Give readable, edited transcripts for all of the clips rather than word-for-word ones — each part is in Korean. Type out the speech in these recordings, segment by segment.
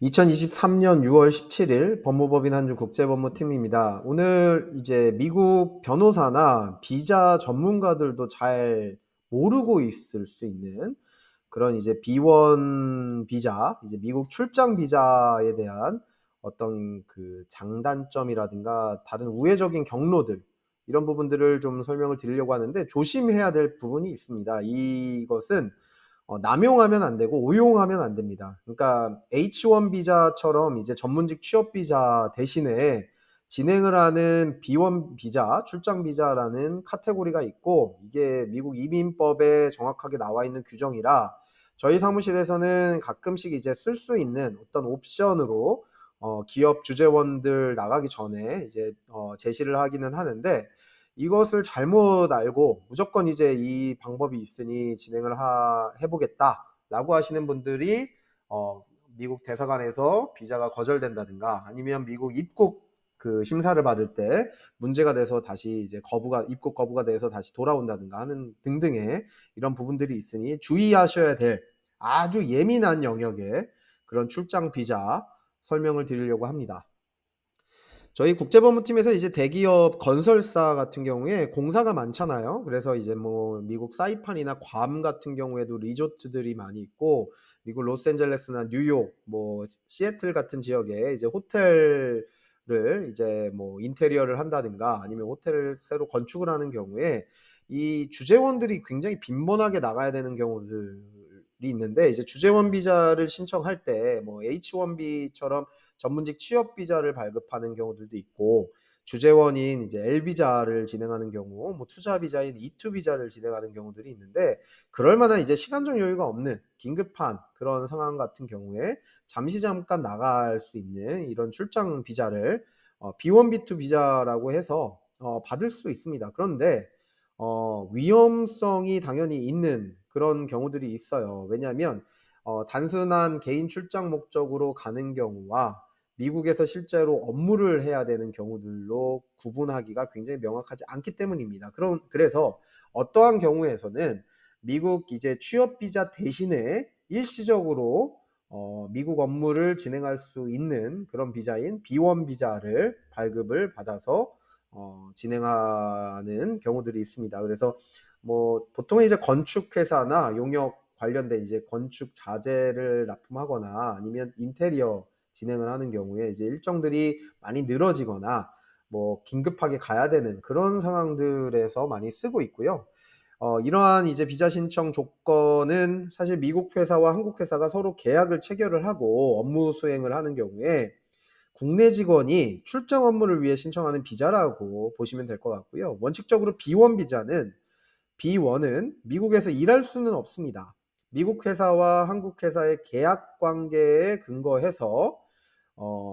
2023년 6월 17일 법무법인 한주 국제법무팀입니다. 오늘 이제 미국 변호사나 비자 전문가들도 잘 모르고 있을 수 있는 그런 이제 B1 비자, 이제 미국 출장 비자에 대한 어떤 그 장단점이라든가 다른 우회적인 경로들, 이런 부분들을 좀 설명을 드리려고 하는데, 조심해야 될 부분이 있습니다. 이것은 남용하면 안 되고 오용하면 안 됩니다. 그러니까 H1 비자처럼 이제 전문직 취업 비자 대신에 진행을 하는 B1 비자, 출장 비자라는 카테고리가 있고, 이게 미국 이민법에 정확하게 나와 있는 규정이라 저희 사무실에서는 가끔씩 이제 쓸 수 있는 어떤 옵션으로 기업 주재원들 나가기 전에 이제 제시를 하기는 하는데, 이것을 잘못 알고 무조건 이제 이 방법이 있으니 진행을 해보겠다라고 하시는 분들이 미국 대사관에서 비자가 거절된다든가, 아니면 미국 입국 그 심사를 받을 때 문제가 돼서 다시 이제 입국 거부가 돼서 다시 돌아온다든가 하는 등등의 이런 부분들이 있으니 주의하셔야 될 아주 예민한 영역의 그런 출장 비자 설명을 드리려고 합니다. 저희 국제법무팀에서 이제 대기업 건설사 같은 경우에 공사가 많잖아요. 그래서 이제 뭐 미국 사이판이나 괌 같은 경우에도 리조트들이 많이 있고, 미국 로스앤젤레스나 뉴욕, 뭐 시애틀 같은 지역에 이제 호텔을 이제 뭐 인테리어를 한다든가 아니면 호텔을 새로 건축을 하는 경우에 이 주재원들이 굉장히 빈번하게 나가야 되는 경우들이 있는데, 이제 주재원 비자를 신청할 때 뭐 H1B처럼 전문직 취업 비자를 발급하는 경우들도 있고, 주재원인 이제 L 비자를 진행하는 경우, 뭐 투자 비자인 E2 비자를 진행하는 경우들이 있는데, 그럴 만한 이제 시간적 여유가 없는 긴급한 그런 상황 같은 경우에 잠시 잠깐 나갈 수 있는 이런 출장 비자를 B1, B2 비자라고 해서 받을 수 있습니다. 그런데 위험성이 당연히 있는 그런 경우들이 있어요. 왜냐하면 단순한 개인 출장 목적으로 가는 경우와 미국에서 실제로 업무를 해야 되는 경우들로 구분하기가 굉장히 명확하지 않기 때문입니다. 그래서 어떠한 경우에서는 미국 이제 취업 비자 대신에 일시적으로 미국 업무를 진행할 수 있는 그런 비자인 B1 비자를 발급을 받아서 진행하는 경우들이 있습니다. 그래서 뭐 보통 이제 건축회사나 용역 관련된 이제 건축 자재를 납품하거나 아니면 인테리어 진행을 하는 경우에 이제 일정들이 많이 늘어지거나 뭐 긴급하게 가야 되는 그런 상황들에서 많이 쓰고 있고요. 이러한 이제 비자 신청 조건은 사실 미국 회사와 한국 회사가 서로 계약을 체결을 하고 업무 수행을 하는 경우에 국내 직원이 출장 업무를 위해 신청하는 비자라고 보시면 될 것 같고요. 원칙적으로 B1 비자는 B1은 미국에서 일할 수는 없습니다. 미국 회사와 한국 회사의 계약 관계에 근거해서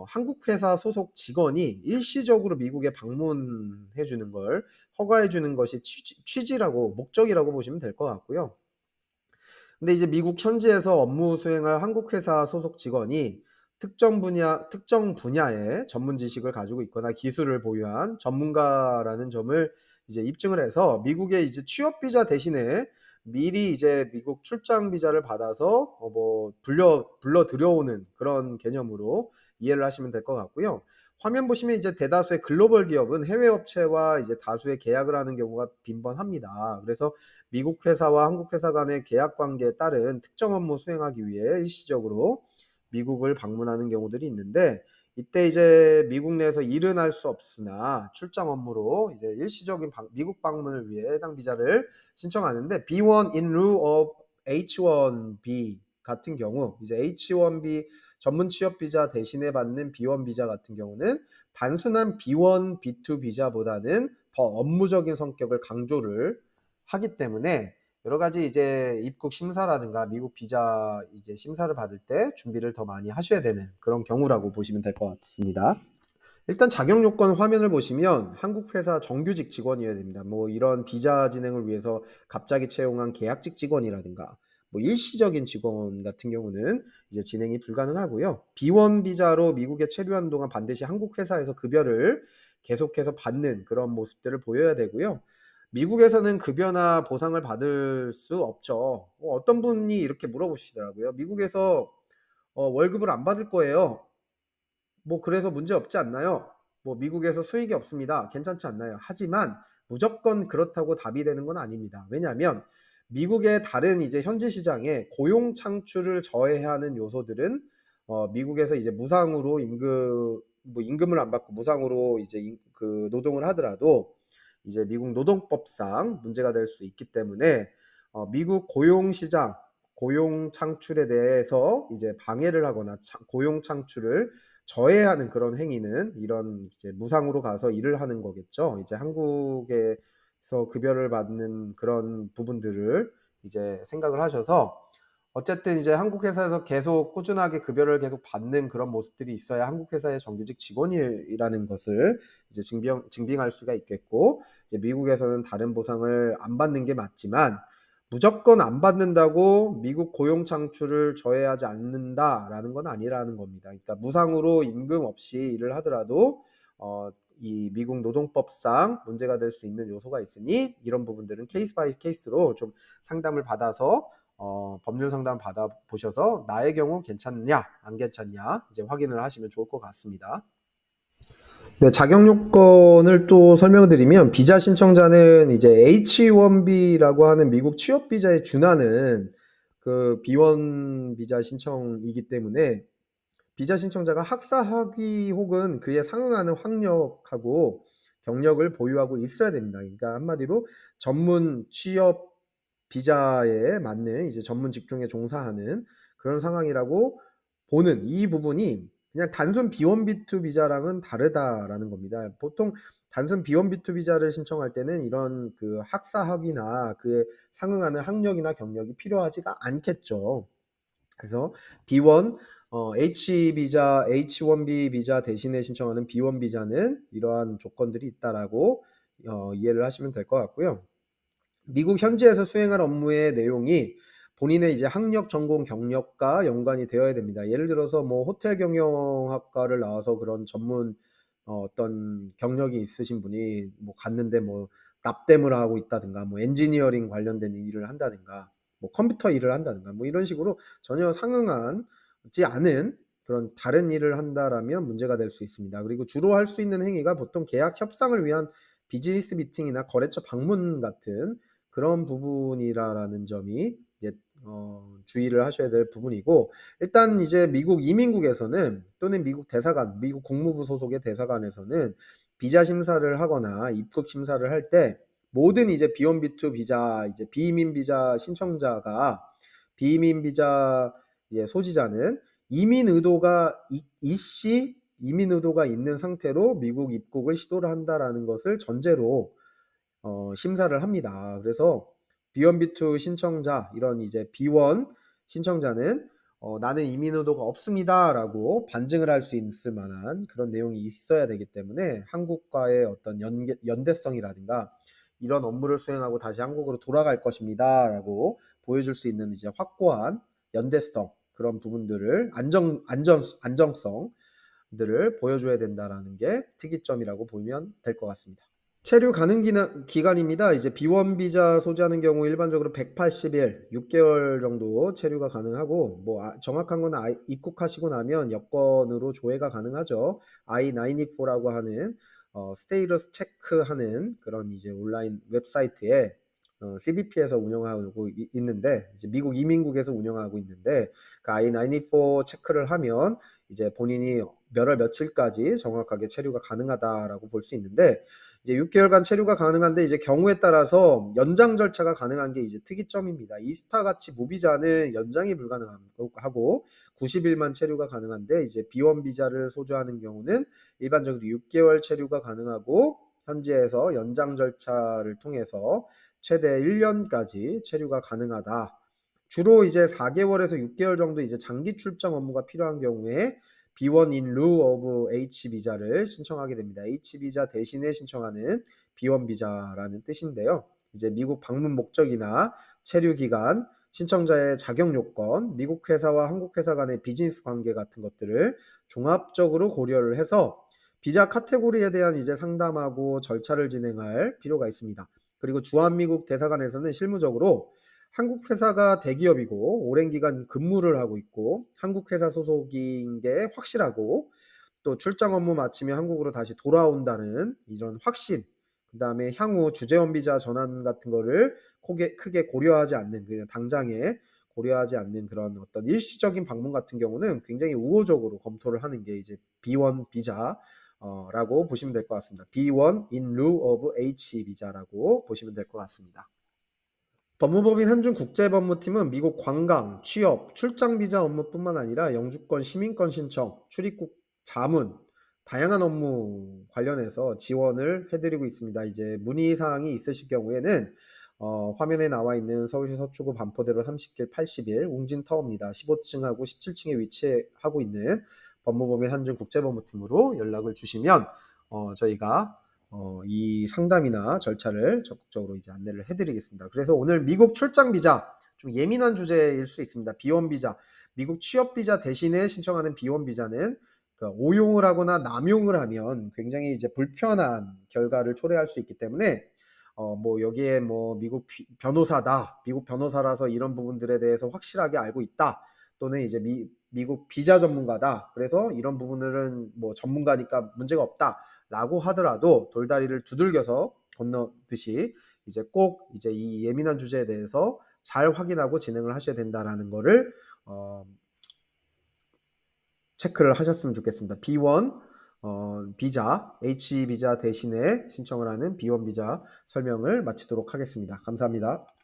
한국 회사 소속 직원이 일시적으로 미국에 방문해 주는 걸 허가해 주는 것이 취지라고, 목적이라고 보시면 될 것 같고요. 근데 이제 미국 현지에서 업무 수행할 한국 회사 소속 직원이 특정 분야의 전문 지식을 가지고 있거나 기술을 보유한 전문가라는 점을 이제 입증을 해서 미국의 이제 취업 비자 대신에 미리 이제 미국 출장 비자를 받아서 뭐 불러 들여오는 그런 개념으로 이해를 하시면 될 것 같고요. 화면 보시면 이제 대다수의 글로벌 기업은 해외 업체와 이제 다수의 계약을 하는 경우가 빈번합니다. 그래서 미국 회사와 한국 회사 간의 계약 관계에 따른 특정 업무 수행하기 위해 일시적으로 미국을 방문하는 경우들이 있는데, 이때 이제 미국 내에서 일은 할 수 없으나 출장 업무로 이제 일시적인 미국 방문을 위해 해당 비자를 신청하는데, B1 in lieu of H1B 같은 경우, 이제 H1B 전문 취업 비자 대신에 받는 B1 비자 같은 경우는 단순한 B1, B2 비자보다는 더 업무적인 성격을 강조를 하기 때문에 여러 가지 이제 입국 심사라든가 미국 비자 이제 심사를 받을 때 준비를 더 많이 하셔야 되는 그런 경우라고 보시면 될 것 같습니다. 일단 자격 요건 화면을 보시면 한국 회사 정규직 직원이어야 됩니다. 뭐 이런 비자 진행을 위해서 갑자기 채용한 계약직 직원이라든가 뭐 일시적인 직원 같은 경우는 이제 진행이 불가능하고요. B1 비자로 미국에 체류하는 동안 반드시 한국 회사에서 급여를 계속해서 받는 그런 모습들을 보여야 되고요. 미국에서는 급여나 보상을 받을 수 없죠. 어떤 분이 이렇게 물어보시더라고요. 미국에서 월급을 안 받을 거예요. 뭐 그래서 문제 없지 않나요? 뭐 미국에서 수익이 없습니다. 괜찮지 않나요? 하지만 무조건 그렇다고 답이 되는 건 아닙니다. 왜냐하면 미국의 다른 이제 현지 시장에 고용 창출을 저해하는 요소들은 미국에서 이제 무상으로 임금을 안 받고 무상으로 이제 그 노동을 하더라도 이제 미국 노동법상 문제가 될 수 있기 때문에 미국 고용 시장, 고용 창출에 대해서 이제 방해를 하거나 고용 창출을 저해하는 그런 행위는 이런 이제 무상으로 가서 일을 하는 거겠죠. 이제 한국에서 급여를 받는 그런 부분들을 이제 생각을 하셔서 어쨌든 이제 한국 회사에서 계속 꾸준하게 급여를 계속 받는 그런 모습들이 있어야 한국 회사의 정규직 직원이라는 것을 이제 증빙할 수가 있겠고, 이제 미국에서는 다른 보상을 안 받는 게 맞지만 무조건 안 받는다고 미국 고용 창출을 저해하지 않는다라는 건 아니라는 겁니다. 그러니까 무상으로 임금 없이 일을 하더라도 이 미국 노동법상 문제가 될 수 있는 요소가 있으니 이런 부분들은 케이스 바이 케이스로 좀 상담을 받아서 법률 상담 받아 보셔서 나의 경우 괜찮냐 안 괜찮냐 이제 확인을 하시면 좋을 것 같습니다. 네, 자격 요건을 또 설명을 드리면 비자 신청자는 이제 H1B라고 하는 미국 취업 비자에 준하는 그 B1 비자 신청이기 때문에 비자 신청자가 학사 학위 혹은 그에 상응하는 학력하고 경력을 보유하고 있어야 됩니다. 그러니까 한마디로 전문 취업 비자에 맞는 이제 전문 직종에 종사하는 그런 상황이라고 보는 이 부분이 그냥 단순 B1, B2 비자랑은 다르다라는 겁니다. 보통 단순 B1, B2 비자를 신청할 때는 이런 그 학사 학위나 그에 상응하는 학력이나 경력이 필요하지가 않겠죠. 그래서 B1 H 비자, H1B 비자 대신에 신청하는 B1 비자는 이러한 조건들이 있다라고 이해를 하시면 될 것 같고요. 미국 현지에서 수행할 업무의 내용이 본인의 이제 학력, 전공, 경력과 연관이 되어야 됩니다. 예를 들어서 뭐 호텔 경영학과를 나와서 그런 전문 어떤 경력이 있으신 분이 뭐 갔는데 뭐 납땜을 하고 있다든가 뭐 엔지니어링 관련된 일을 한다든가 뭐 컴퓨터 일을 한다든가 뭐 이런 식으로 전혀 상응하지 않은 그런 다른 일을 한다라면 문제가 될 수 있습니다. 그리고 주로 할 수 있는 행위가 보통 계약 협상을 위한 비즈니스 미팅이나 거래처 방문 같은 그런 부분이라는 점이 이제 주의를 하셔야 될 부분이고, 일단 이제 미국 이민국에서는 또는 미국 대사관, 미국 국무부 소속의 대사관에서는 비자 심사를 하거나 입국 심사를 할 때 모든 이제 B1, B2 비자 이제 비이민 비자 신청자가 비이민 비자 이제 소지자는 이민 의도가 일시 이민 의도가 있는 상태로 미국 입국을 시도를 한다라는 것을 전제로 심사를 합니다. 그래서 B1, B2 신청자, 이런 이제 B1 신청자는 나는 이민 의도가 없습니다라고 반증을 할 수 있을 만한 그런 내용이 있어야 되기 때문에 한국과의 어떤 연대성이라든가 이런 업무를 수행하고 다시 한국으로 돌아갈 것입니다라고 보여줄 수 있는 이제 확고한 연대성, 그런 부분들을 안정성들을 보여줘야 된다라는 게 특이점이라고 보면 될 것 같습니다. 체류 가능 기간입니다. 이제 B1 비자 소지하는 경우 일반적으로 180일, 6개월 정도 체류가 가능하고, 뭐 정확한 건 입국하시고 나면 여권으로 조회가 가능하죠. I-94라고 하는 스테이터스 체크하는 그런 이제 온라인 웹사이트에 CBP에서 운영하고 있는데, 이제 미국 이민국에서 운영하고 있는데, 그 I-94 체크를 하면 이제 본인이 몇 월 며칠까지 정확하게 체류가 가능하다라고 볼 수 있는데, 이제 6개월간 체류가 가능한데 이제 경우에 따라서 연장 절차가 가능한 게 이제 특이점입니다. 이스타 같이 무비자는 연장이 불가능하고 90일만 체류가 가능한데, 이제 B1 비자를 소주하는 경우는 일반적으로 6개월 체류가 가능하고 현지에서 연장 절차를 통해서 최대 1년까지 체류가 가능하다. 주로 이제 4개월에서 6개월 정도 이제 장기 출장 업무가 필요한 경우에 B1 in lieu of H 비자를 신청하게 됩니다. H 비자 대신에 신청하는 B1 비자라는 뜻인데요. 이제 미국 방문 목적이나 체류 기간, 신청자의 자격 요건, 미국 회사와 한국 회사 간의 비즈니스 관계 같은 것들을 종합적으로 고려를 해서 비자 카테고리에 대한 이제 상담하고 절차를 진행할 필요가 있습니다. 그리고 주한미국 대사관에서는 실무적으로 한국 회사가 대기업이고 오랜 기간 근무를 하고 있고 한국 회사 소속인 게 확실하고 또 출장 업무 마치면 한국으로 다시 돌아온다는 이런 확신, 그다음에 향후 주재원 비자 전환 같은 거를 크게 고려하지 않는, 그냥 당장에 고려하지 않는 그런 어떤 일시적인 방문 같은 경우는 굉장히 우호적으로 검토를 하는 게 이제 B1 비자 라고 보시면 될 것 같습니다. B1 in lieu of H 비자라고 보시면 될 것 같습니다. 법무법인 한중국제법무팀은 미국 관광, 취업, 출장 비자 업무뿐만 아니라 영주권, 시민권 신청, 출입국 자문, 다양한 업무 관련해서 지원을 해드리고 있습니다. 이제 문의사항이 있으실 경우에는 화면에 나와 있는 서울시 서초구 반포대로 30길 81 웅진타워입니다. 15층하고 17층에 위치하고 있는 법무법인 한중국제법무팀으로 연락을 주시면 저희가 이 상담이나 절차를 적극적으로 이제 안내를 해드리겠습니다. 그래서 오늘 미국 출장 비자, 좀 예민한 주제일 수 있습니다. B1 비자, 미국 취업 비자 대신에 신청하는 B1 비자는 오용을 하거나 남용을 하면 굉장히 이제 불편한 결과를 초래할 수 있기 때문에 뭐 여기에 뭐 미국 변호사다, 미국 변호사라서 이런 부분들에 대해서 확실하게 알고 있다, 또는 이제 미국 비자 전문가다, 그래서 이런 부분들은 뭐 전문가니까 문제가 없다 라고 하더라도 돌다리를 두들겨서 건너듯이 이제 꼭 이제 이 예민한 주제에 대해서 잘 확인하고 진행을 하셔야 된다라는 거를 체크를 하셨으면 좋겠습니다. B1 비자, H 비자 대신에 신청을 하는 B1 비자 설명을 마치도록 하겠습니다. 감사합니다.